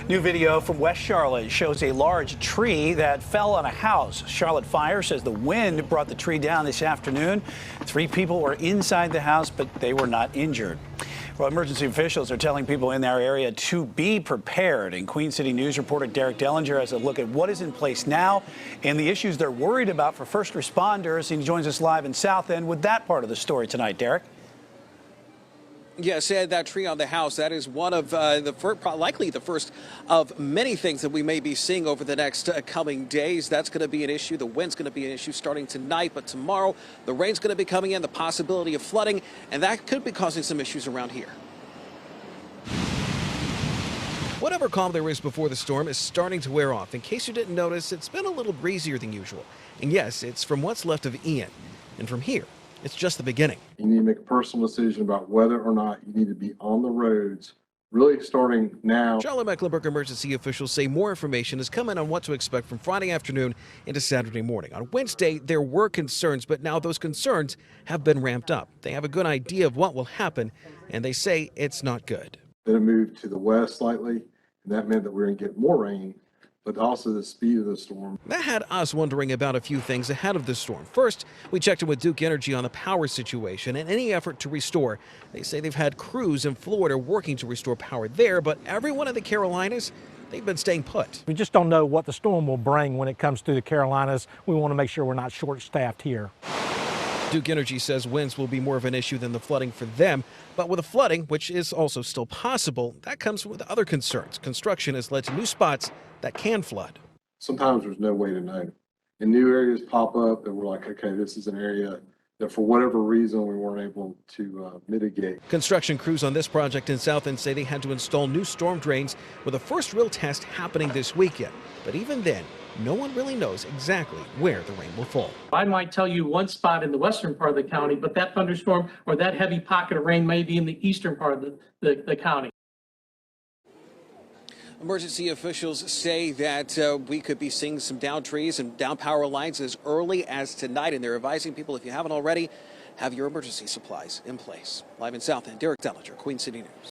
New video from West Charlotte shows a large tree that fell on a house. Charlotte Fire says the wind brought the tree down this afternoon. 3 people were inside the house, but they were not injured. Well, emergency officials are telling people in their area to be prepared. And Queen City News reporter Derek Dellinger has a look at what is in place now and the issues they're worried about for first responders. He joins us live in South End with that part of the story tonight. Derek? Yes, Ed, that tree on the house, that is one of likely the first of many things that we may be seeing over the next coming days. That's going to be an issue. The wind's going to be an issue starting tonight, but tomorrow the rain's going to be coming in, the possibility of flooding, and that could be causing some issues around here. Whatever calm there is before the storm is starting to wear off. In case you didn't notice, it's been a little breezier than usual. And yes, it's from what's left of Ian. And from here, it's just the beginning. You need to make a personal decision about whether or not you need to be on the roads, really starting now. Charlotte-Mecklenburg emergency officials say more information is coming on what to expect from Friday afternoon into Saturday morning. On Wednesday, there were concerns, but now those concerns have been ramped up. They have a good idea of what will happen, and they say it's not good. Then it moved to the west slightly, and that meant that we were going to get more rain, but also the speed of the storm. That had us wondering about a few things ahead of the storm. First, we checked in with Duke Energy on the power situation and any effort to restore. They say they've had crews in Florida working to restore power there, but everyone in the Carolinas, they've been staying put. We just don't know what the storm will bring when it comes through the Carolinas. We want to make sure we're not short-staffed here. Duke Energy says winds will be more of an issue than the flooding for them. But with the flooding, which is also still possible, that comes with other concerns. Construction has led to new spots that can flood. Sometimes there's no way to know. And new areas pop up and we're like, okay, this is an area that for whatever reason we weren't able to mitigate. Construction crews on this project in South End say they had to install new storm drains with the first real test happening this weekend. But even then, no one really knows exactly where the rain will fall. I might tell you one spot in the western part of the county, but that thunderstorm or that heavy pocket of rain may be in the eastern part of the county. Emergency officials say that we could be seeing some downed trees and down power lines as early as tonight, and they're advising people, if you haven't already, have your emergency supplies in place. Live in South End, Derek Dellinger, Queen City News.